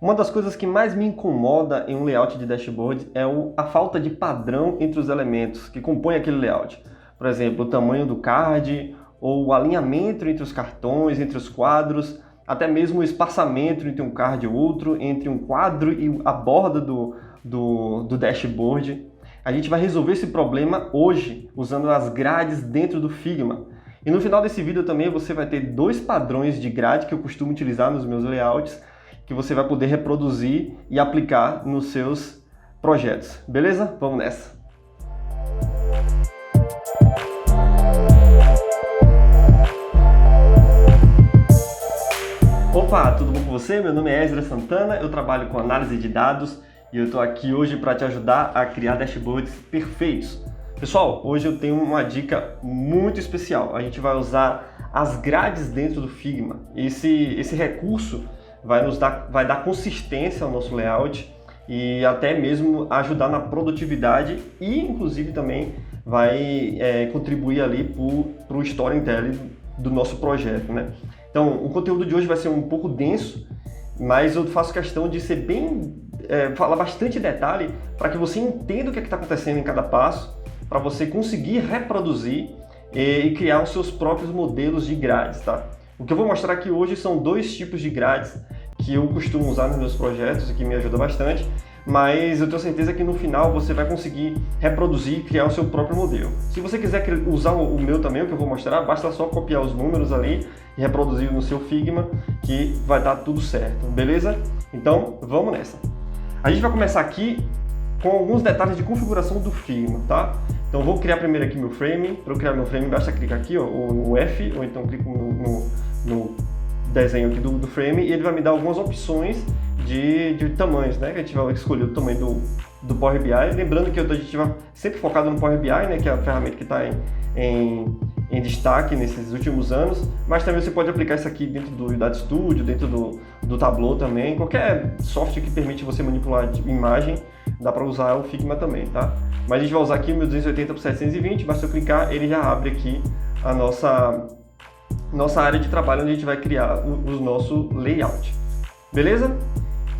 Uma das coisas que mais me incomoda em um layout de dashboard é a falta de padrão entre os elementos que compõem aquele layout. Por exemplo, o tamanho do card, ou o alinhamento entre os cartões, entre os quadros, até mesmo o espaçamento entre um card e outro, entre um quadro e a borda do dashboard. A gente vai resolver esse problema hoje, usando as grades dentro do Figma. E no final desse vídeo também você vai ter dois padrões de grade que eu costumo utilizar nos meus layouts, que você vai poder reproduzir e aplicar nos seus projetos. Beleza? Vamos nessa! Opa, tudo bom com você? Meu nome é Ezra Santana, eu trabalho com análise de dados e eu estou aqui hoje para te ajudar a criar dashboards perfeitos. Pessoal, hoje eu tenho uma dica muito especial. A gente vai usar as grades dentro do Figma. Esse recurso vai dar consistência ao nosso layout e até mesmo ajudar na produtividade e inclusive também vai contribuir ali para o storytelling do nosso projeto, né? Então, o conteúdo de hoje vai ser um pouco denso, mas eu faço questão de ser falar bastante detalhe para que você entenda o que está acontecendo em cada passo, para você conseguir reproduzir e criar os seus próprios modelos de grades, tá? O que eu vou mostrar aqui hoje são dois tipos de grades que eu costumo usar nos meus projetos e que me ajuda bastante, mas eu tenho certeza que no final você vai conseguir reproduzir e criar o seu próprio modelo. Se você quiser usar o meu também, o que eu vou mostrar, basta só copiar os números ali e reproduzir no seu Figma que vai dar tudo certo, beleza? Então, vamos nessa! A gente vai começar aqui com alguns detalhes de configuração do Figma, tá? Então, vou criar primeiro aqui meu frame. Para eu criar meu frame, basta clicar aqui, ó, ou no F, ou então clico no desenho aqui do frame e ele vai me dar algumas opções de tamanhos, né? Que a gente vai escolher o tamanho do Power BI. Lembrando que a gente vai sempre focado no Power BI, né? Que é a ferramenta que está em destaque nesses últimos anos, mas também você pode aplicar isso aqui dentro do Data Studio, dentro do Tableau também, qualquer software que permite você manipular imagem, dá para usar o Figma também, tá? Mas a gente vai usar aqui o 1280 por 720, basta eu clicar, ele já abre aqui a nossa área de trabalho, onde a gente vai criar o nosso layout. Beleza?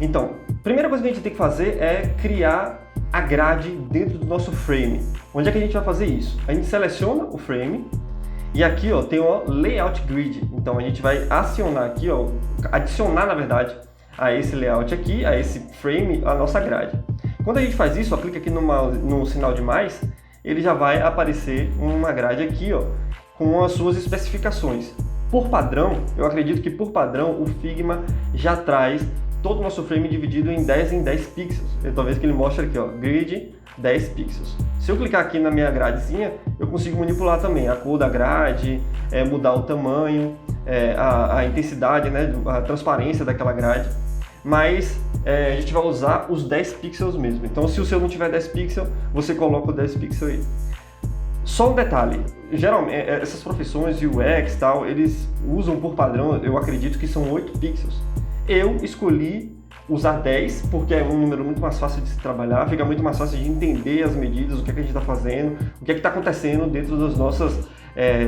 Então, a primeira coisa que a gente tem que fazer é criar a grade dentro do nosso frame. Onde é que a gente vai fazer isso? A gente seleciona o frame e aqui, ó, tem o Layout Grid. Então a gente vai acionar aqui, ó, adicionar na verdade a esse layout aqui, a esse frame, a nossa grade. Quando a gente faz isso, ó, clica aqui no sinal de mais, ele já vai aparecer uma grade aqui, ó, com as suas especificações. Por padrão, eu acredito que por padrão o Figma já traz todo o nosso frame dividido em 10 pixels. Talvez que ele mostre aqui, ó, grid 10 pixels. Se eu clicar aqui na minha gradezinha, eu consigo manipular também a cor da grade, mudar o tamanho, a intensidade, né, a transparência daquela grade. Mas a gente vai usar os 10 pixels mesmo. Então, se o seu não tiver 10 pixels, você coloca o 10 pixels aí. Só um detalhe, geralmente essas profissões de UX tal, eles usam por padrão, eu acredito que são 8 pixels. Eu escolhi usar 10 porque é um número muito mais fácil de se trabalhar, fica muito mais fácil de entender as medidas, o que é que a gente está fazendo, o que é que está acontecendo dentro das nossas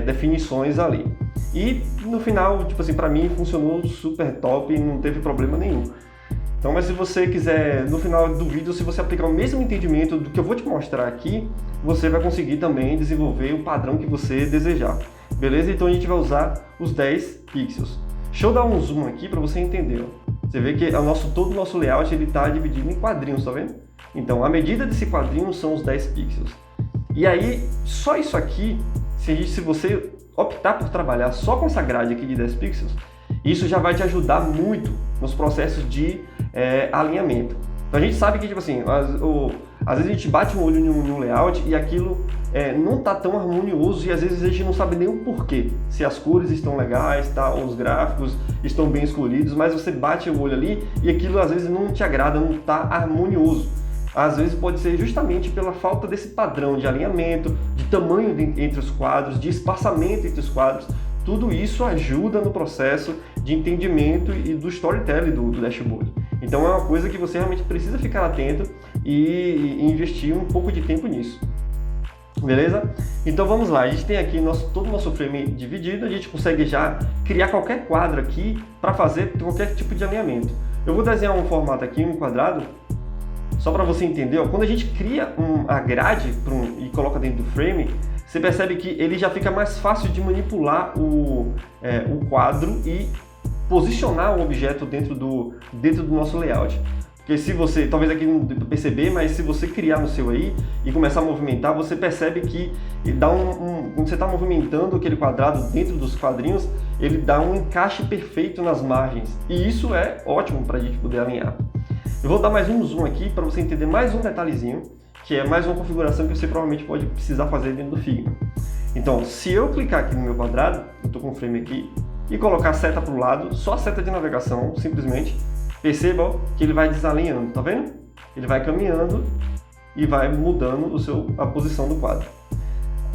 definições ali. E no final, tipo assim, para mim funcionou super top e não teve problema nenhum. Então, mas se você quiser, no final do vídeo, se você aplicar o mesmo entendimento do que eu vou te mostrar aqui, você vai conseguir também desenvolver o padrão que você desejar. Beleza? Então a gente vai usar os 10 pixels. Deixa eu dar um zoom aqui para você entender. Ó. Você vê que todo o nosso layout está dividido em quadrinhos, tá vendo? Então, a medida desse quadrinho são os 10 pixels. E aí, só isso aqui, se você optar por trabalhar só com essa grade aqui de 10 pixels, isso já vai te ajudar muito nos processos de alinhamento. Então a gente sabe que, tipo assim, às vezes a gente bate um olho no layout e aquilo não está tão harmonioso e às vezes a gente não sabe nem o porquê. Se as cores estão legais, tá, ou os gráficos estão bem escolhidos, mas você bate o olho ali e aquilo às vezes não te agrada, não está harmonioso. Às vezes pode ser justamente pela falta desse padrão de alinhamento, de tamanho entre os quadros, de espaçamento entre os quadros. Tudo isso ajuda no processo de entendimento e do storytelling do dashboard. Então é uma coisa que você realmente precisa ficar atento e investir um pouco de tempo nisso. Beleza? Então vamos lá, a gente tem aqui todo o nosso frame dividido, a gente consegue já criar qualquer quadro aqui para fazer qualquer tipo de alinhamento. Eu vou desenhar um formato aqui, um quadrado, só para você entender. Ó, quando a gente cria a grade e coloca dentro do frame, você percebe que ele já fica mais fácil de manipular o quadro e posicionar o objeto dentro do nosso layout. Porque se você, talvez aqui não dê para perceber, mas se você criar no seu aí e começar a movimentar, você percebe que quando você está movimentando aquele quadrado dentro dos quadrinhos, ele dá um encaixe perfeito nas margens. E isso é ótimo para a gente poder alinhar. Eu vou dar mais um zoom aqui para você entender mais um detalhezinho, que é mais uma configuração que você provavelmente pode precisar fazer dentro do Figma. Então, se eu clicar aqui no meu quadrado, eu estou com o frame aqui, e colocar a seta para o lado, só a seta de navegação, simplesmente, perceba que ele vai desalinhando, tá vendo? Ele vai caminhando e vai mudando a posição do quadro.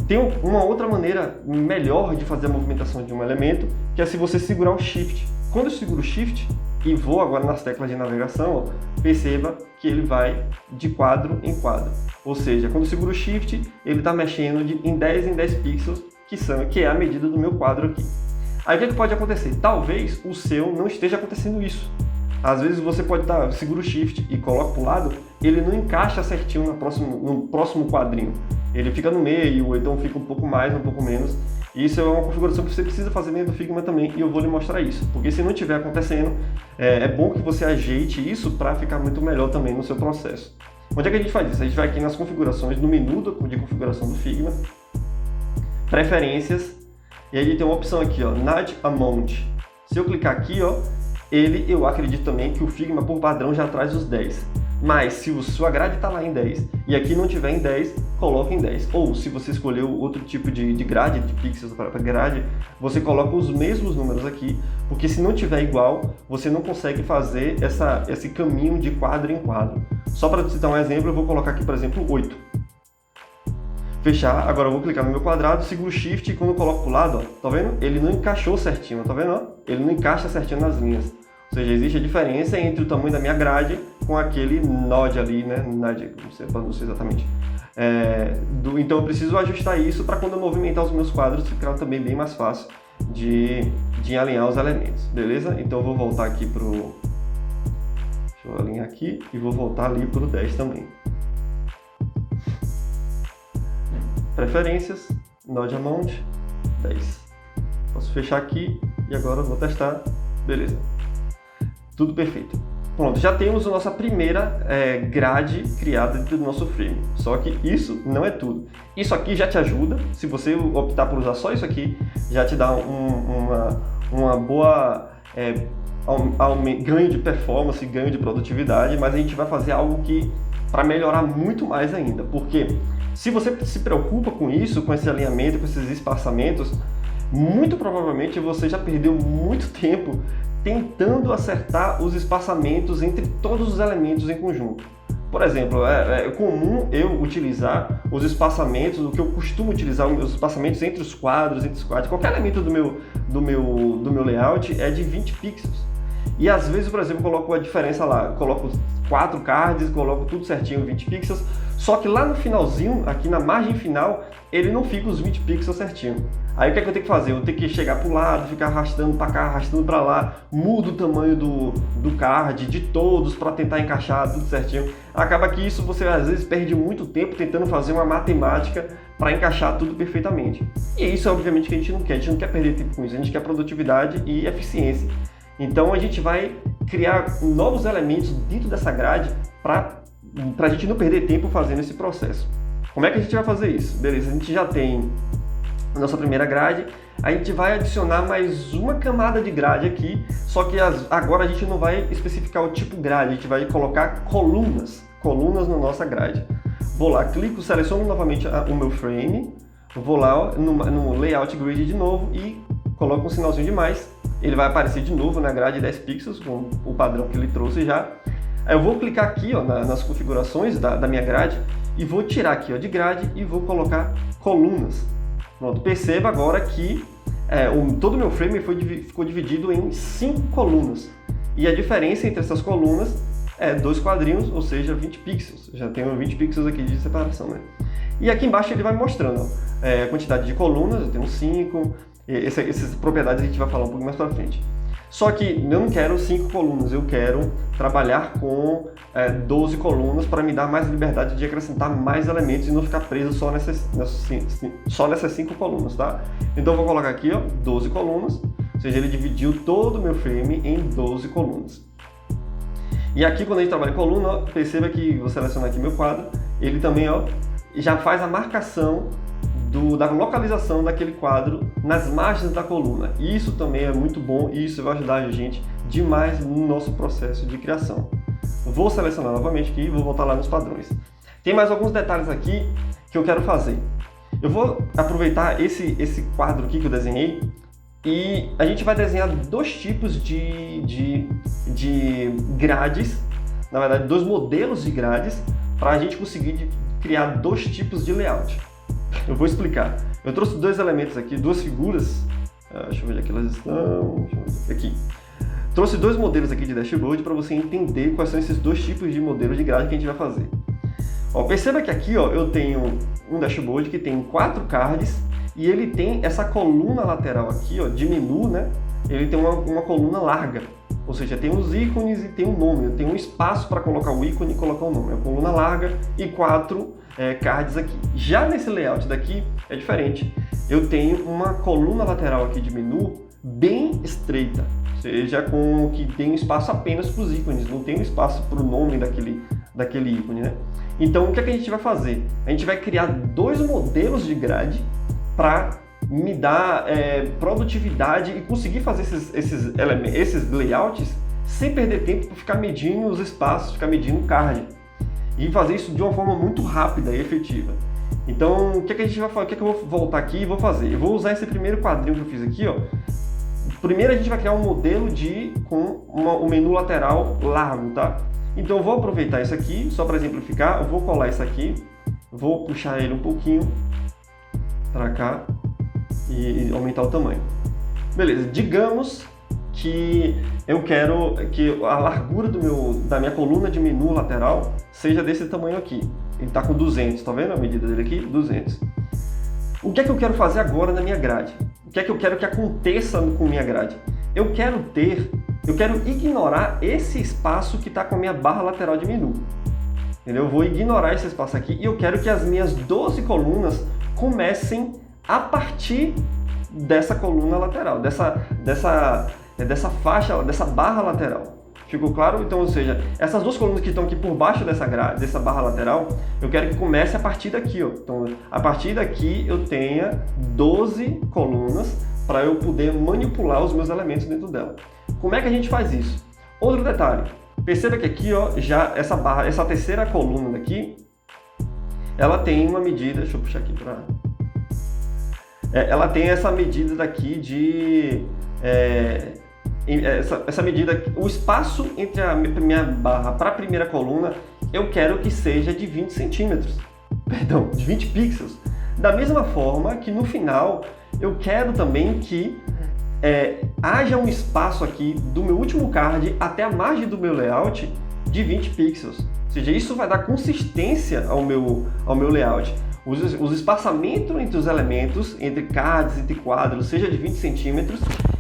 Tem uma outra maneira melhor de fazer a movimentação de um elemento, que é se você segurar o Shift. Quando eu seguro o Shift e vou agora nas teclas de navegação, ó, perceba que ele vai de quadro em quadro. Ou seja, quando eu seguro o Shift, ele está mexendo em 10 em 10 pixels, que é a medida do meu quadro aqui. Aí o que pode acontecer? Talvez o seu não esteja acontecendo isso. Às vezes você pode segura o Shift e coloca para o lado, ele não encaixa certinho no próximo quadrinho. Ele fica no meio, ou então fica um pouco mais, um pouco menos. E isso é uma configuração que você precisa fazer dentro do Figma também, e eu vou lhe mostrar isso. Porque se não estiver acontecendo, é bom que você ajeite isso para ficar muito melhor também no seu processo. Onde é que a gente faz isso? A gente vai aqui nas configurações, no menu de configuração do Figma, preferências, e aí tem uma opção aqui, ó, Nudge Amount. Se eu clicar aqui, ó, eu acredito também que o Figma, por padrão, já traz os 10. Mas se a sua grade está lá em 10 e aqui não tiver em 10, coloca em 10. Ou se você escolheu outro tipo de grade, de pixels para grade, você coloca os mesmos números aqui, porque se não tiver igual, você não consegue fazer esse caminho de quadro em quadro. Só para citar um exemplo, eu vou colocar aqui, por exemplo, 8. Fechar, agora eu vou clicar no meu quadrado, seguro o Shift e quando eu coloco para o lado, ó, tá vendo? Ele não encaixou certinho, tá vendo? Ó? Ele não encaixa certinho nas linhas. Ou seja, existe a diferença entre o tamanho da minha grade com aquele node ali, né? Node, não sei exatamente. Então eu preciso ajustar isso para quando eu movimentar os meus quadros ficar também bem mais fácil de alinhar os elementos, beleza? Então eu vou voltar aqui pro... Deixa eu alinhar aqui e vou voltar ali pro 10 também. Preferências, Node Amount, 10. Posso fechar aqui e agora eu vou testar, beleza. Tudo perfeito. Pronto, já temos a nossa primeira grade criada dentro do nosso frame. Só que isso não é tudo. Isso aqui já te ajuda, se você optar por usar só isso aqui, já te dá uma boa ganho de performance, ganho de produtividade, mas a gente vai fazer algo para melhorar muito mais ainda. Porque se você se preocupa com isso, com esse alinhamento, com esses espaçamentos, muito provavelmente você já perdeu muito tempo tentando acertar os espaçamentos entre todos os elementos em conjunto. Por exemplo, é comum eu utilizar os espaçamentos, o que eu costumo utilizar, os espaçamentos entre os quadros, qualquer elemento do meu layout é de 20 pixels. E às vezes, por exemplo, eu coloco a diferença lá, coloco 4 cards, coloco tudo certinho, 20 pixels, só que lá no finalzinho, aqui na margem final, ele não fica os 20 pixels certinho. Aí o que é que eu tenho que fazer? Eu tenho que chegar para o lado, ficar arrastando para cá, arrastando para lá, mudo o tamanho do card, de todos, para tentar encaixar tudo certinho. Acaba que isso você às vezes perde muito tempo tentando fazer uma matemática para encaixar tudo perfeitamente. E isso é obviamente que a gente não quer perder tempo com isso, a gente quer produtividade e eficiência. Então a gente vai criar novos elementos dentro dessa grade para a gente não perder tempo fazendo esse processo. Como é que a gente vai fazer isso? Beleza, a gente já tem a nossa primeira grade, a gente vai adicionar mais uma camada de grade aqui, só que agora a gente não vai especificar o tipo grade, a gente vai colocar colunas na nossa grade. Vou lá, clico, seleciono novamente o meu frame, vou lá no Layout Grid de novo e coloco um sinalzinho de mais. Ele vai aparecer de novo na grade 10 pixels, com o padrão que ele trouxe já. Aí eu vou clicar aqui ó, nas configurações da minha grade e vou tirar aqui ó, de grade e vou colocar colunas. Pronto, perceba agora que todo o meu frame ficou dividido em 5 colunas. E a diferença entre essas colunas é 2 quadrinhos, ou seja, 20 pixels. Já tenho 20 pixels aqui de separação, né? E aqui embaixo ele vai mostrando a quantidade de colunas, eu tenho 5. Essas propriedades a gente vai falar um pouco mais para frente. Só que eu não quero 5 colunas, eu quero trabalhar com 12 colunas para me dar mais liberdade de acrescentar mais elementos e não ficar preso só nessas 5 colunas, tá? Então eu vou colocar aqui, ó, 12 colunas, ou seja, ele dividiu todo o meu frame em 12 colunas. E aqui quando a gente trabalha em coluna, ó, perceba que vou selecionar aqui meu quadro, ele também, ó, já faz a marcação da localização daquele quadro nas margens da coluna. Isso também é muito bom e isso vai ajudar a gente demais no nosso processo de criação. Vou selecionar novamente aqui e vou voltar lá nos padrões. Tem mais alguns detalhes aqui que eu quero fazer. Eu vou aproveitar esse quadro aqui que eu desenhei e a gente vai desenhar dois tipos de grades, na verdade, dois modelos de grades para a gente conseguir criar dois tipos de layout. Eu vou explicar. Eu trouxe dois elementos aqui, duas figuras. Deixa eu ver onde é que elas estão. Aqui. Trouxe dois modelos aqui de dashboard para você entender quais são esses dois tipos de modelos de grade que a gente vai fazer. Ó, perceba que aqui, ó, eu tenho um dashboard que tem 4 cards e ele tem essa coluna lateral aqui, ó, de menu, né? Ele tem uma coluna larga. Ou seja, tem os ícones e tem um nome. Tem um espaço para colocar o ícone e colocar o nome. É uma coluna larga e 4 cards aqui. Já nesse layout daqui é diferente. Eu tenho uma coluna lateral aqui de menu bem estreita. Ou seja, que tem um espaço apenas para os ícones. Não tem um espaço para o nome daquele ícone, né? Então, o que é que a gente vai fazer? A gente vai criar dois modelos de grade para me dar produtividade e conseguir fazer esses layouts sem perder tempo para ficar medindo os espaços, ficar medindo o card e fazer isso de uma forma muito rápida e efetiva. Então, o que é que a gente vai fazer? O que é que eu vou voltar aqui e vou fazer? Eu vou usar esse primeiro quadrinho que eu fiz aqui, ó. Primeiro a gente vai criar um modelo com um menu lateral largo, tá? Então eu vou aproveitar isso aqui, só para exemplificar, eu vou colar isso aqui, vou puxar ele um pouquinho para cá e aumentar o tamanho. Beleza, digamos que eu quero que a largura da minha coluna de menu lateral seja desse tamanho aqui. Ele está com 200, tá vendo a medida dele aqui? 200. O que é que eu quero fazer agora na minha grade? O que é que eu quero que aconteça com minha grade? Eu quero ignorar esse espaço que está com a minha barra lateral de menu. Entendeu? Eu vou ignorar esse espaço aqui e eu quero que as minhas 12 colunas comecem a partir dessa coluna lateral, dessa faixa, dessa barra lateral. Ficou claro? Então, ou seja, essas duas colunas que estão aqui por baixo dessa barra lateral, eu quero que comece a partir daqui, ó. Então, a partir daqui eu tenha 12 colunas para eu poder manipular os meus elementos dentro dela. Como é que a gente faz isso? Outro detalhe, perceba que aqui, ó, já essa terceira coluna daqui, ela tem uma medida, deixa eu puxar aqui para... ela tem essa medida daqui de... essa medida, o espaço entre a minha barra para a primeira coluna, eu quero que seja de 20 centímetros, perdão, de 20 pixels. Da mesma forma que no final, eu quero também que haja um espaço aqui do meu último card até a margem do meu layout de 20 pixels. Ou seja, isso vai dar consistência ao meu layout. Os espaçamentos entre os elementos, entre cards, entre quadros, seja de 20 centímetros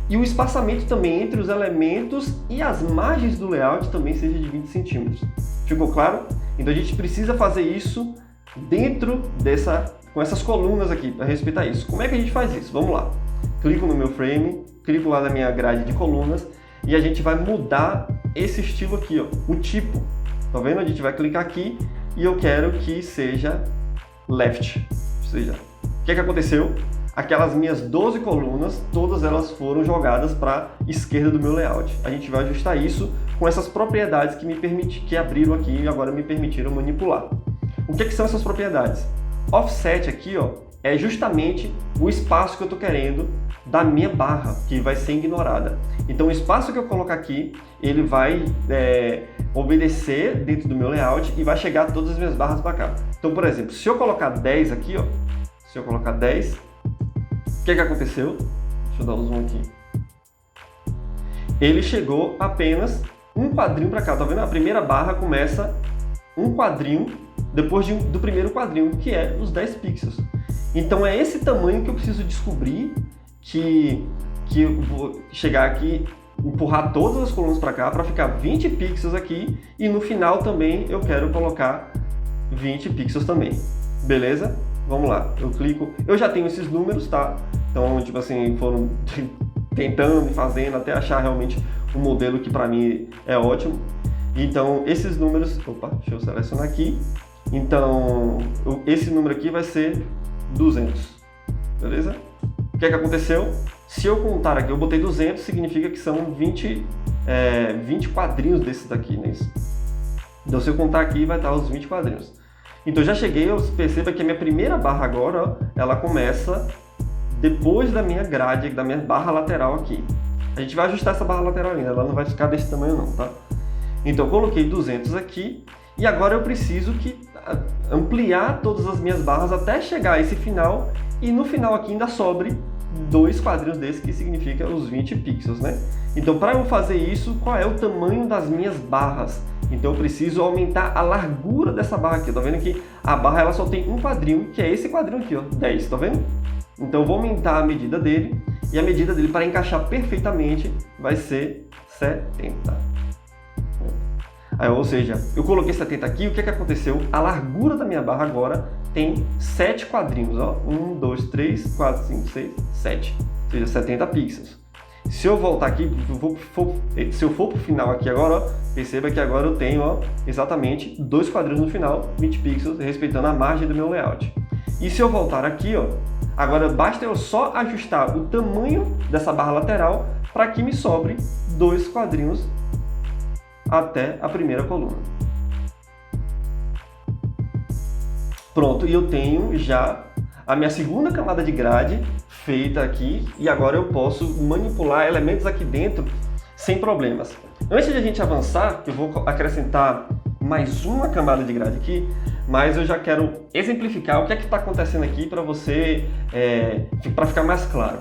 e o espaçamento também entre os elementos e as margens do layout também seja de 20 centímetros. Ficou claro? Então a gente precisa fazer isso dentro com essas colunas aqui, para respeitar isso. Como é que a gente faz isso? Vamos lá. Clico no meu frame, clico lá na minha grade de colunas e a gente vai mudar esse estilo aqui, ó, o tipo. Tá vendo? A gente vai clicar aqui e eu quero que seja left. Ou seja, o que aconteceu? Aquelas minhas 12 colunas, todas elas foram jogadas para a esquerda do meu layout. A gente vai ajustar isso com essas propriedades que abriram aqui e agora me permitiram manipular. O que são essas propriedades? Offset aqui, ó, é justamente o espaço que eu estou querendo da minha barra, que vai ser ignorada. Então o espaço que eu colocar aqui, ele vai obedecer dentro do meu layout e vai chegar todas as minhas barras para cá. Então, por exemplo, se eu colocar 10 aqui, ó, se eu colocar 10, o que aconteceu? Deixa eu dar um zoom aqui. Ele chegou apenas um quadrinho para cá, tá vendo? A primeira barra começa um quadrinho depois do primeiro quadrinho, que é os 10 pixels. Então é esse tamanho que eu preciso descobrir que eu vou chegar aqui empurrar todas as colunas para cá para ficar 20 pixels aqui e no final também eu quero colocar 20 pixels também, beleza? Vamos lá, eu clico, eu já tenho esses números, tá? Então, tipo assim, foram tentando e fazendo até achar realmente um modelo que para mim é ótimo. Então, esses números, opa, deixa eu selecionar aqui. Então, esse número aqui vai ser 200, beleza? O que é que aconteceu? Se eu contar aqui, eu botei 200, significa que são 20 quadrinhos desses daqui, né? Então, se eu contar aqui, vai estar os 20 quadrinhos. Então, já cheguei, eu percebo que a minha primeira barra agora, ó, ela começa depois da minha grade, da minha barra lateral aqui. A gente vai ajustar essa barra lateral ainda, ela não vai ficar desse tamanho não, tá? Então, eu coloquei 200 aqui e agora eu preciso ampliar todas as minhas barras até chegar a esse final e no final aqui ainda sobre 2 quadrinhos desses, que significa os 20 pixels, né? Então, para eu fazer isso, qual é o tamanho das minhas barras? Então, eu preciso aumentar a largura dessa barra aqui. Tá vendo que a barra ela só tem um quadrinho, que é esse quadrinho aqui, ó, 10, tá vendo? Então, eu vou aumentar a medida dele e a medida dele para encaixar perfeitamente vai ser 70. Aí, ou seja, eu coloquei 70 aqui, o que é que aconteceu? A largura da minha barra agora tem 7 quadrinhos, ó. 1, 2, 3, 4, 5, 6, 7. Ou seja, 70 pixels. Se eu voltar aqui, se eu for para o final aqui agora, ó, perceba que agora eu tenho, ó, exatamente 2 quadrinhos no final, 20 pixels, respeitando a margem do meu layout. E se eu voltar aqui, ó, agora basta eu só ajustar o tamanho dessa barra lateral para que me sobre 2 quadrinhos até a primeira coluna. Pronto, e eu tenho já a minha segunda camada de grade feita aqui e agora eu posso manipular elementos aqui dentro sem problemas. Antes de a gente avançar, eu vou acrescentar mais uma camada de grade aqui, mas eu já quero exemplificar o que é que está acontecendo aqui para você, para ficar mais claro.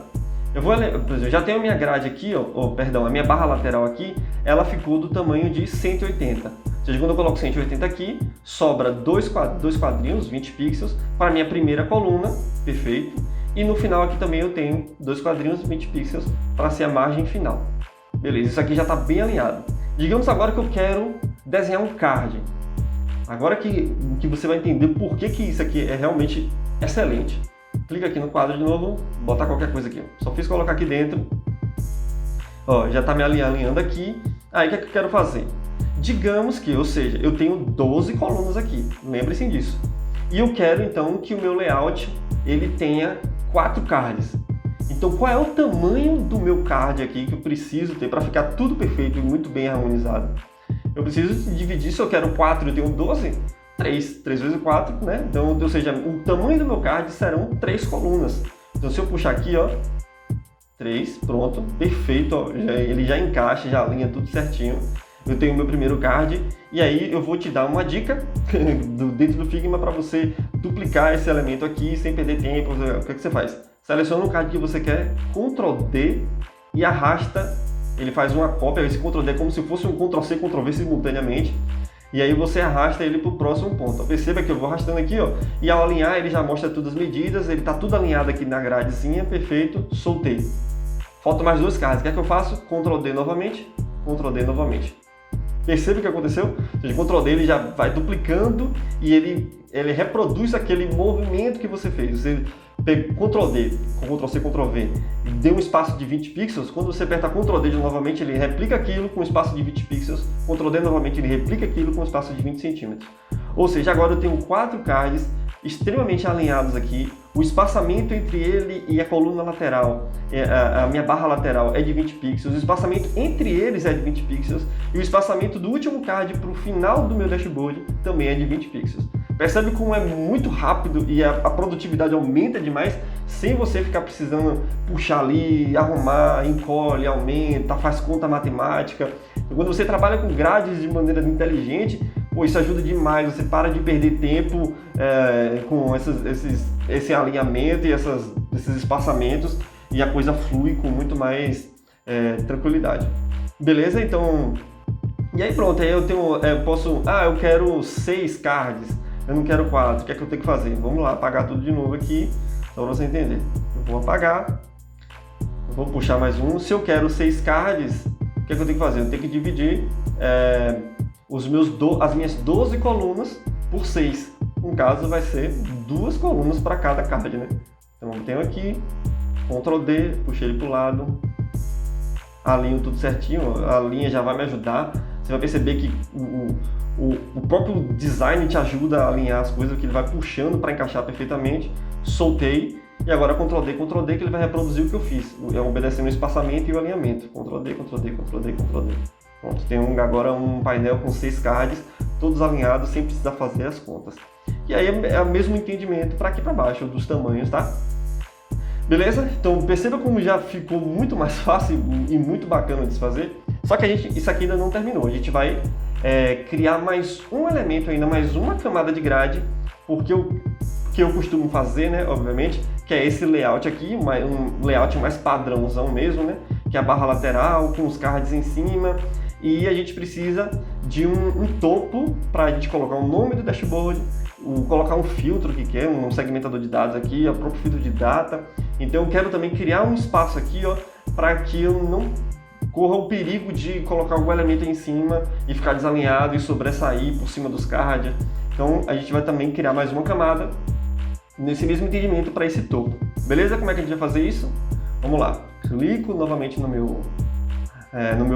Eu já tenho a minha grade aqui, perdão, a minha barra lateral aqui, ela ficou do tamanho de 180. Ou seja, quando eu coloco 180 aqui, sobra 2 quadrinhos, 20 pixels, para a minha primeira coluna, perfeito. E no final aqui também eu tenho 2 quadrinhos, 20 pixels, para ser a margem final. Beleza, isso aqui já está bem alinhado. Digamos agora que eu quero desenhar um card. Agora que você vai entender por que isso aqui é realmente excelente. Clica aqui no quadro de novo, botar qualquer coisa aqui. Só fiz colocar aqui dentro. Ó, já está me alinhando aqui. Aí o que é que eu quero fazer? Digamos que, ou seja, eu tenho 12 colunas aqui. Lembre-se disso. E eu quero então que o meu layout ele tenha 4 cards. Então qual é o tamanho do meu card aqui que eu preciso ter para ficar tudo perfeito e muito bem harmonizado? Eu preciso dividir, se eu quero 4 eu tenho 12, 3 vezes 4, né? Então, ou seja, o tamanho do meu card serão 3 colunas. Então se eu puxar aqui, ó, 3, pronto, perfeito, ó, ele já encaixa, já alinha tudo certinho. Eu tenho o meu primeiro card e aí eu vou te dar uma dica dentro do Figma para você duplicar esse elemento aqui sem perder tempo. O que você faz? Seleciona o card que você quer, Ctrl D e arrasta, ele faz uma cópia, esse Ctrl D é como se fosse um Ctrl C, Ctrl V simultaneamente. E aí você arrasta ele para o próximo ponto. Perceba que eu vou arrastando aqui, ó, e ao alinhar ele já mostra todas as medidas, ele está tudo alinhado aqui na gradezinha, perfeito, soltei. Faltam mais 2 cards, o que é que eu faço? Ctrl D novamente, Ctrl D novamente. Percebe o que aconteceu? Ou seja, o Ctrl D ele já vai duplicando e ele reproduz aquele movimento que você fez. Você pega Ctrl D, com Ctrl C, Ctrl V, e deu um espaço de 20 pixels. Quando você aperta Ctrl D novamente, ele replica aquilo com um espaço de 20 pixels. Ctrl D novamente, ele replica aquilo com um espaço de 20 centímetros. Ou seja, agora eu tenho 4 cards extremamente alinhados aqui. O espaçamento entre ele e a coluna lateral, a minha barra lateral é de 20 pixels, o espaçamento entre eles é de 20 pixels e o espaçamento do último card para o final do meu dashboard também é de 20 pixels. Percebe como é muito rápido e a produtividade aumenta demais sem você ficar precisando puxar ali, arrumar, encolhe, aumenta, faz conta matemática. Quando você trabalha com grades de maneira inteligente, pô, isso ajuda demais, você para de perder tempo com esse alinhamento e esses espaçamentos e a coisa flui com muito mais tranquilidade. Beleza? Então, e aí pronto, aí eu quero 6 cards, eu não quero 4, o que é que eu tenho que fazer? Vamos lá, apagar tudo de novo aqui, só para você entender. Eu vou apagar, eu vou puxar mais um, se eu quero 6 cards, que é que eu tenho que fazer? Eu tenho que dividir as minhas 12 colunas por 6. No caso, vai ser 2 colunas para cada card, né? Então, eu tenho aqui, Ctrl D, puxei ele para o lado, alinho tudo certinho, a linha já vai me ajudar. Você vai perceber que o próprio design te ajuda a alinhar as coisas, que ele vai puxando para encaixar perfeitamente. Soltei, e agora Ctrl D, que ele vai reproduzir o que eu fiz, obedecendo o espaçamento e o alinhamento. Ctrl D, Ctrl D, Ctrl D, Ctrl D. Pronto, tem agora um painel com 6 cards, todos alinhados, sem precisar fazer as contas. E aí é o mesmo entendimento para aqui para baixo, dos tamanhos, tá? Beleza? Então perceba como já ficou muito mais fácil e muito bacana de se fazer. Só que isso aqui ainda não terminou. A gente vai criar mais um elemento ainda, mais uma camada de grade, porque que eu costumo fazer, né, obviamente, que é esse layout aqui, um layout mais padrãozão mesmo, né, que é a barra lateral com os cards em cima, e a gente precisa de um topo para a gente colocar o nome do dashboard, colocar um filtro que quer, um segmentador de dados aqui, o próprio filtro de data. Então eu quero também criar um espaço aqui, ó, para que eu não corra o perigo de colocar algum elemento em cima e ficar desalinhado e sobressair por cima dos cards. Então a gente vai também criar mais uma camada nesse mesmo entendimento para esse topo. Beleza? Como é que a gente vai fazer isso? Vamos lá. Clico novamente no meu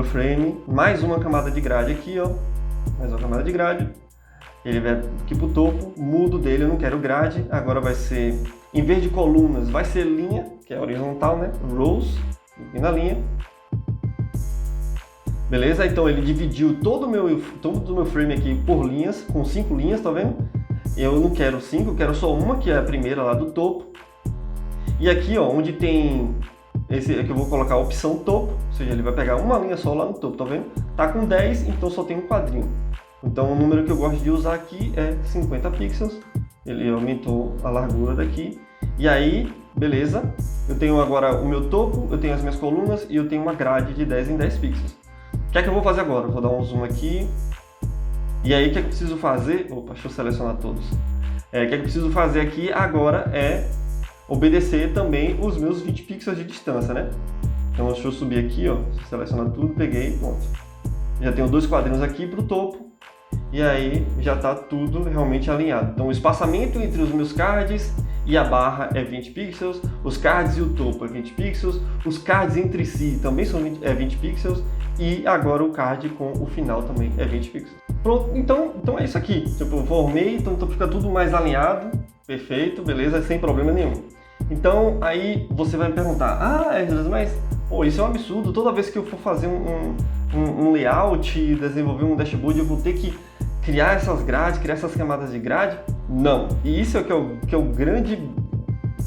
frame, mais uma camada de grade aqui, ó. Mais uma camada de grade. Ele vai aqui pro topo, mudo dele, eu não quero grade. Agora vai ser, em vez de colunas, vai ser linha, que é horizontal, né? Rows, aqui na linha. Beleza? Então ele dividiu todo o meu frame aqui por linhas, com 5 linhas, tá vendo? Eu não quero 5, eu quero só uma, que é a primeira lá do topo. E aqui, ó, onde tem esse aqui, eu vou colocar a opção topo, ou seja, ele vai pegar uma linha só lá no topo, tá vendo? Tá com 10, então só tem um quadrinho. Então o número que eu gosto de usar aqui é 50 pixels. Ele aumentou a largura daqui. E aí, beleza, eu tenho agora o meu topo, eu tenho as minhas colunas e eu tenho uma grade de 10 em 10 pixels. O que é que eu vou fazer agora? Eu vou dar um zoom aqui. E aí, o que é que eu preciso fazer? Opa, deixa eu selecionar todos. O que é que eu preciso fazer aqui agora é obedecer também os meus 20 pixels de distância, né? Então, deixa eu subir aqui, ó, selecionar tudo, peguei, pronto. Já tenho 2 quadrinhos aqui para o topo. E aí, já está tudo realmente alinhado. Então, o espaçamento entre os meus cards e a barra é 20 pixels. Os cards e o topo é 20 pixels. Os cards entre si também são 20 pixels. E agora o card com o final também é 20 pixels. Pronto, então é isso aqui. Tipo, eu formei, então fica tudo mais alinhado, perfeito, beleza, sem problema nenhum. Então aí você vai me perguntar, mas pô, isso é um absurdo, toda vez que eu for fazer um layout, desenvolver um dashboard, eu vou ter que criar essas grades, criar essas camadas de grade? Não, e isso é que é o grande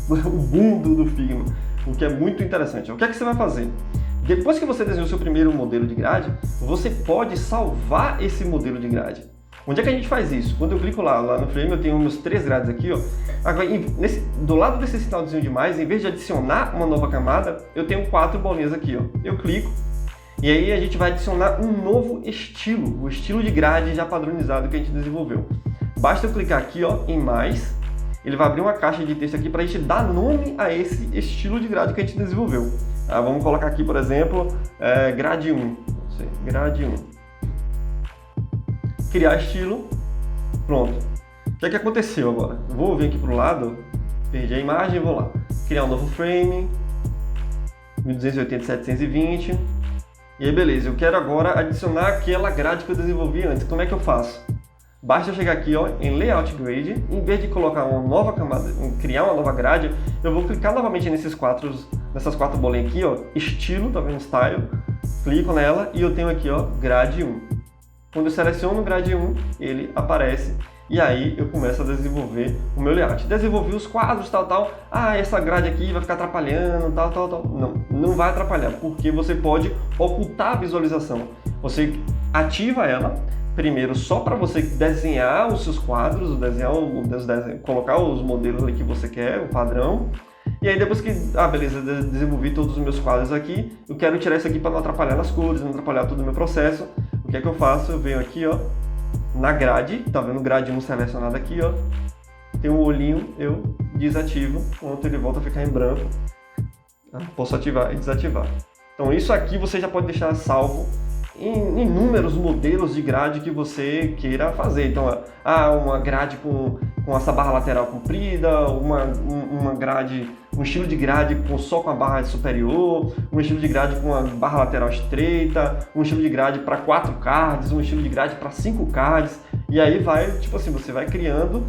o boom do Figma, o que é muito interessante. O que é que você vai fazer? Depois que você desenhou o seu primeiro modelo de grade, você pode salvar esse modelo de grade. Onde é que a gente faz isso? Quando eu clico lá no frame, eu tenho meus 3 grades aqui, ó. Do lado desse sinalzinho de mais, em vez de adicionar uma nova camada, eu tenho 4 bolinhas aqui, ó. Eu clico e aí a gente vai adicionar um novo estilo, o estilo de grade já padronizado que a gente desenvolveu. Basta eu clicar aqui, ó, em mais, ele vai abrir uma caixa de texto aqui para a gente dar nome a esse estilo de grade que a gente desenvolveu. Vamos colocar aqui, por exemplo, grade 1. Grade 1. Criar estilo. Pronto. O que é que aconteceu agora? Eu vou vir aqui para o lado, perdi a imagem, vou lá. Criar um novo frame. 1280-720. E aí, beleza. Eu quero agora adicionar aquela grade que eu desenvolvi antes. Como é que eu faço? Basta eu chegar aqui, ó, em Layout Grade, em vez de colocar uma nova camada, criar uma nova grade, eu vou clicar novamente nessas 4 bolinhas aqui, ó, estilo, tá vendo? Style, clico nela e eu tenho aqui, ó, grade 1. Quando eu seleciono o grade 1, ele aparece e aí eu começo a desenvolver o meu layout. Desenvolvi os quadros, tal. Essa grade aqui vai ficar atrapalhando, tal. Não vai atrapalhar, porque você pode ocultar a visualização. Você ativa ela primeiro só para você desenhar os seus quadros, colocar os modelos ali que você quer, o padrão. E aí depois que, beleza, desenvolvi todos os meus quadros aqui, eu quero tirar isso aqui para não atrapalhar nas cores, não atrapalhar todo o meu processo. O que é que eu faço? Eu venho aqui, ó, na grade, tá vendo o grade 1 selecionado aqui, ó. Tem um olhinho, eu desativo, enquanto ele volta a ficar em branco. Posso ativar e desativar. Então isso aqui você já pode deixar salvo em inúmeros modelos de grade que você queira fazer. Então, uma grade com essa barra lateral comprida, uma grade, um estilo de grade só com a barra superior, um estilo de grade com a barra lateral estreita, um estilo de grade para 4 cards, um estilo de grade para 5 cards, e aí vai, tipo assim, você vai criando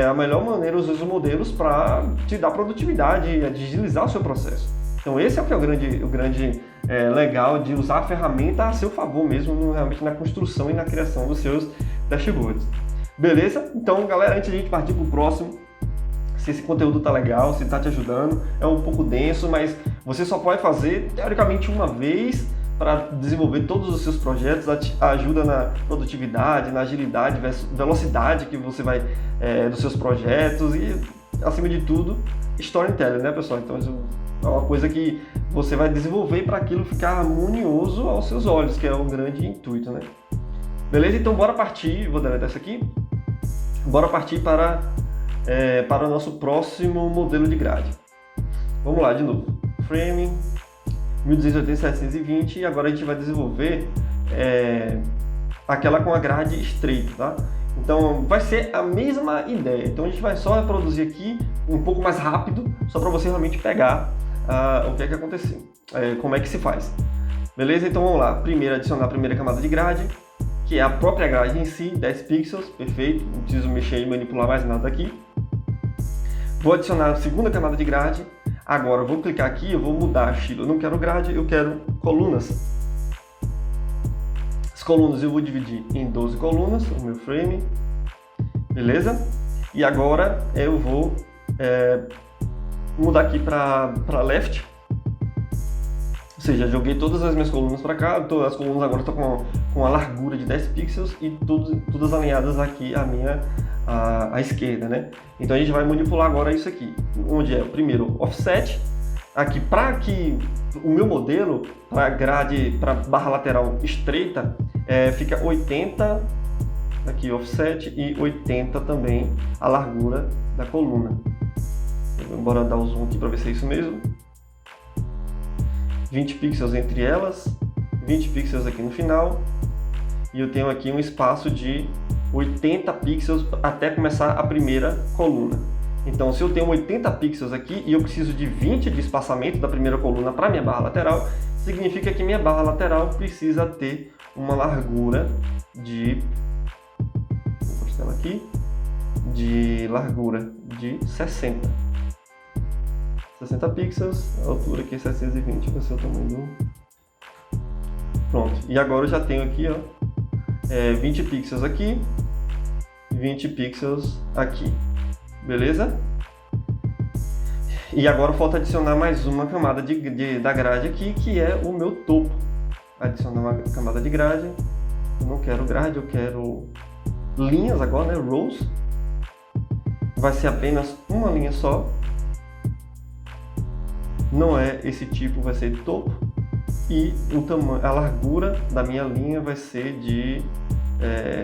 a melhor maneira os modelos para te dar produtividade e agilizar o seu processo. Então esse é o que é o grande legal de usar a ferramenta a seu favor mesmo, realmente na construção e na criação dos seus dashboards. Beleza? Então, galera, antes de a gente partir para o próximo, se esse conteúdo tá legal, se tá te ajudando, é um pouco denso, mas você só pode fazer, teoricamente, uma vez para desenvolver todos os seus projetos, ajuda na produtividade, na agilidade, velocidade que você vai dos seus projetos e, acima de tudo, storytelling, né, pessoal? Então, é uma coisa que você vai desenvolver para aquilo ficar harmonioso aos seus olhos, que é o grande intuito, né? Beleza? Então, bora partir, vou deletar isso aqui, bora partir para o nosso próximo modelo de grade. Vamos lá, de novo. Frame, 1280-720, e agora a gente vai desenvolver aquela com a grade estreita, tá? Então, vai ser a mesma ideia. Então, a gente vai só reproduzir aqui um pouco mais rápido, só para você realmente pegar o que é que aconteceu, como é que se faz. Beleza? Então, vamos lá. Primeiro, adicionar a primeira camada de grade, que é a própria grade em si, 10 pixels, perfeito. Não preciso mexer e manipular mais nada aqui. Vou adicionar a segunda camada de grade. Agora, eu vou clicar aqui, eu vou mudar o estilo. Eu não quero grade, eu quero colunas. As colunas eu vou dividir em 12 colunas, o meu frame. Beleza? E agora eu vou mudar aqui para left. Ou seja, joguei todas as minhas colunas para cá. As colunas agora estão com a largura de 10 pixels e todas alinhadas aqui à esquerda, né? Então a gente vai manipular agora isso aqui, onde é o primeiro offset, aqui para que o meu modelo para grade, para barra lateral estreita, fica 80 aqui offset e 80 também a largura da coluna. Bora dar o zoom aqui para ver se é isso mesmo. 20 pixels entre elas, 20 pixels aqui no final, e eu tenho aqui um espaço de 80 pixels até começar a primeira coluna. Então, se eu tenho 80 pixels aqui e eu preciso de 20 de espaçamento da primeira coluna para minha barra lateral, significa que minha barra lateral precisa ter uma largura de, vou postar ela aqui, de largura de 60 pixels, a altura aqui é 720, vai ser o tamanho do... Pronto, e agora eu já tenho aqui, ó, 20 pixels aqui, 20 pixels aqui, beleza? E agora falta adicionar mais uma camada da grade aqui, que é o meu topo. Adicionar uma camada de grade, eu não quero grade, eu quero linhas agora, né, rows. Vai ser apenas uma linha só. Não é esse tipo, vai ser topo, e a largura da minha linha vai ser de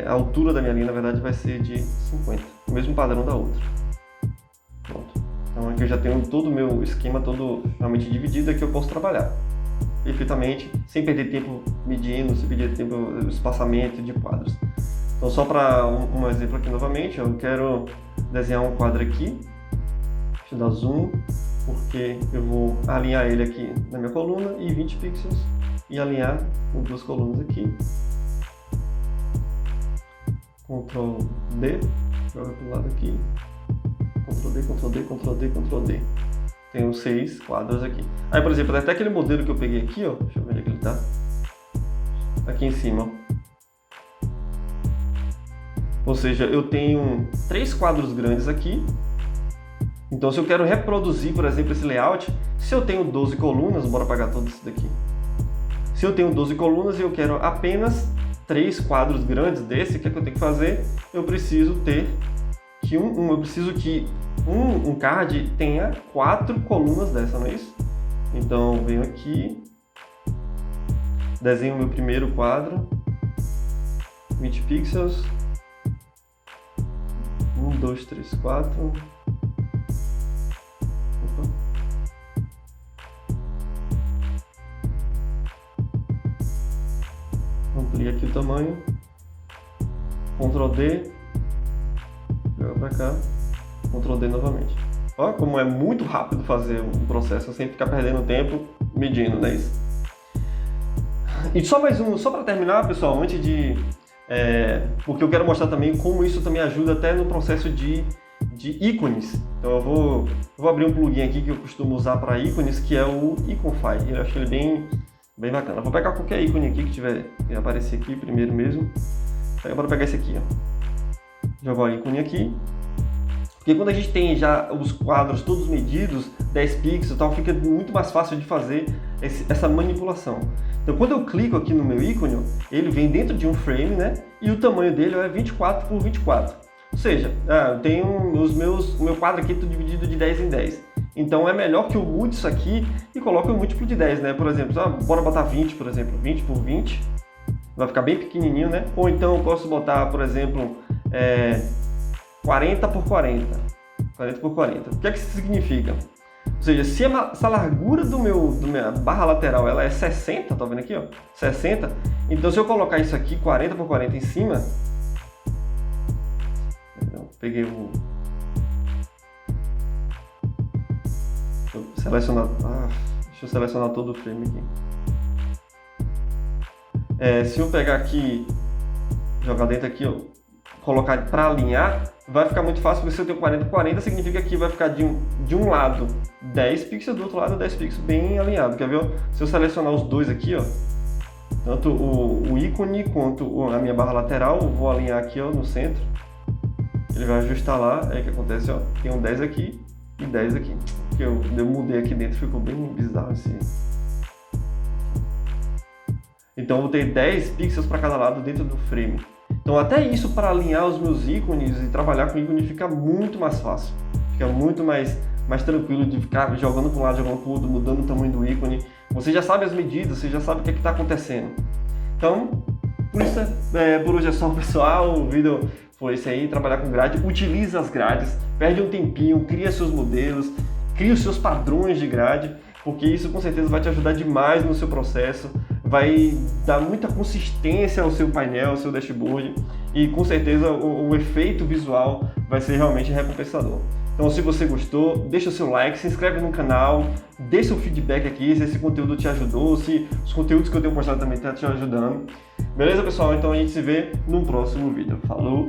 a altura da minha linha, na verdade, vai ser de 50, o mesmo padrão da outra. Pronto. Então aqui eu já tenho todo o meu esquema todo realmente dividido, aqui eu posso trabalhar perfeitamente, sem perder tempo medindo, sem perder tempo no espaçamento de quadros. Então, só para um exemplo aqui novamente, eu quero desenhar um quadro aqui, deixa eu dar zoom, porque eu vou alinhar ele aqui na minha coluna e 20 pixels e alinhar com duas colunas aqui. Ctrl D, joga para o lado aqui, Ctrl D, Ctrl D, Ctrl D, Ctrl D. Tenho 6 quadros aqui. Aí, por exemplo, até aquele modelo que eu peguei aqui, ó, deixa eu ver onde é que ele tá. Aqui em cima, ó. Ou seja, eu tenho 3 quadros grandes aqui. Então, se eu quero reproduzir, por exemplo, esse layout, se eu tenho 12 colunas, bora apagar todo isso daqui. Se eu tenho 12 colunas e eu quero apenas 3 quadros grandes desse, o que é que eu tenho que fazer? Eu preciso ter que um card tenha 4 colunas dessa, não é isso? Então, eu venho aqui, desenho o meu primeiro quadro, 20 pixels, 1, 2, 3, 4... tamanho, Ctrl D, joga pra cá, Ctrl D novamente. Olha como é muito rápido fazer um processo sem ficar perdendo tempo medindo, né? Isso. E só mais um, só para terminar, pessoal, antes de... porque eu quero mostrar também como isso também ajuda até no processo de ícones. Então eu vou abrir um plugin aqui que eu costumo usar para ícones, que é o Iconify. Eu acho ele bem bacana. Eu vou pegar qualquer ícone aqui que aparecer aqui primeiro mesmo. Bora pegar esse aqui, ó. Jogar o ícone aqui. Porque quando a gente tem já os quadros todos medidos, 10 pixels e tal, fica muito mais fácil de fazer essa manipulação. Então quando eu clico aqui no meu ícone, ele vem dentro de um frame, né? E o tamanho dele é 24 por 24. Ou seja, eu tenho o meu quadro aqui tudo dividido de 10 em 10. Então é melhor que eu mude isso aqui e coloque um múltiplo de 10, né? Por exemplo, bora botar 20, por exemplo, 20 por 20. Vai ficar bem pequenininho, né? Ou então eu posso botar, por exemplo, 40 por 40. 40 por 40. O que é que isso significa? Ou seja, se essa largura da minha barra lateral ela é 60, tá vendo aqui, ó? 60. Então se eu colocar isso aqui, 40 por 40 em cima... Perdão, peguei o... Deixa eu selecionar... deixa eu selecionar todo o frame aqui. Se eu pegar aqui, jogar dentro aqui, ó, colocar para alinhar, vai ficar muito fácil, porque se eu tenho 40 por 40, significa que vai ficar de um lado 10 pixels, do outro lado 10 pixels, bem alinhado. Quer ver? Ó? Se eu selecionar os dois aqui, ó, tanto o ícone quanto a minha barra lateral, eu vou alinhar aqui, ó, no centro. Ele vai ajustar lá, aí o que acontece, ó, tem um 10 aqui e 10 aqui. Porque eu mudei aqui dentro, ficou bem bizarro esse... Então eu vou ter 10 pixels para cada lado dentro do frame. Então até isso para alinhar os meus ícones e trabalhar com ícone fica muito mais fácil. Fica muito mais tranquilo de ficar jogando para um lado, jogando para o outro, mudando o tamanho do ícone. Você já sabe as medidas, você já sabe o que está acontecendo. Então, por hoje é só, pessoal. O vídeo foi esse aí, trabalhar com grade. Utiliza as grades, perde um tempinho, cria seus modelos, cria os seus padrões de grade, porque isso com certeza vai te ajudar demais no seu processo. Vai dar muita consistência ao seu painel, ao seu dashboard e com certeza o efeito visual vai ser realmente recompensador. Então se você gostou, deixa o seu like, se inscreve no canal, deixa seu feedback aqui se esse conteúdo te ajudou, se os conteúdos que eu tenho postado também estão te ajudando. Beleza, pessoal? Então a gente se vê num próximo vídeo. Falou!